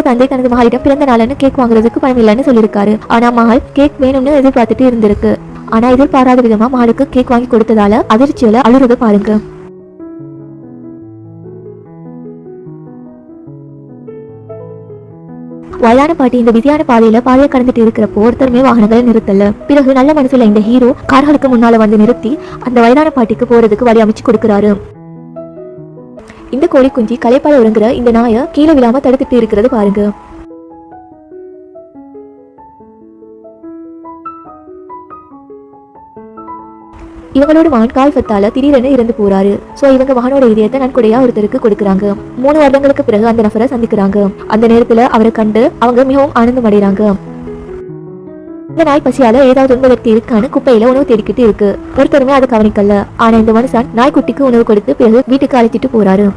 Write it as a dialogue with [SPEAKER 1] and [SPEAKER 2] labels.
[SPEAKER 1] தந்தை தனது மகளிடம் பிறந்த நாள்னு கேக் வாங்குறதுக்கு பணம் இல்லைன்னு சொல்லியிருக்காரு. ஆனா மகள் கேக் வேணும்னு எதிர்பார்த்துட்டு இருந்திருக்கு. ஆனா எதிர்பாராத விதமா மகளுக்கு கேக் வாங்கி கொடுத்ததால அதிர்ச்சியில அழுறது பாருங்க. வயதான பாட்டி இந்த விதியான பாதையில பாதையை கடந்துட்டு இருக்கிறப்போ ஒருத்தருமே வாகனங்களை நிறுத்தல. பிறகு நல்ல மனசுல இந்த ஹீரோ கார்களுக்கு முன்னால வந்து நிறுத்தி அந்த வயதான பாட்டிக்கு போறதுக்கு வழி அமைச்சு கொடுக்கிறாரு. இந்த கோழி குஞ்சு களைப்பால உறங்குற இந்த நாயை கீழே விழாம தடுத்துட்டு இருக்கிறது பாருங்க. இவங்களோட மகன் கால்பத்தால திடீரென இறந்து போறாரு. சோ இவங்க மகனோட இதயத்தை நன்கொடையா ஒருத்தருக்கு கொடுக்கறாங்க. 3 வருடங்களுக்கு பிறகு அந்த நபரை சந்திக்கிறாங்க. அந்த நேரத்துல அவரை கண்டு அவங்க மிகவும் ஆனந்தம் அடைறாங்க. இந்த நாய் பசியால ஏதாவது உண்பதற்கு இருக்கான்னு குப்பையில உணவு தேடிக்கிட்டு இருக்கு. ஒருத்தருமே அதை கவனிக்கல. ஆனா இந்த மனுஷன் நாய்க்குட்டிக்கு உணவு கொடுத்து பிறகு வீட்டுக்கு அழைச்சிட்டு போறாரு.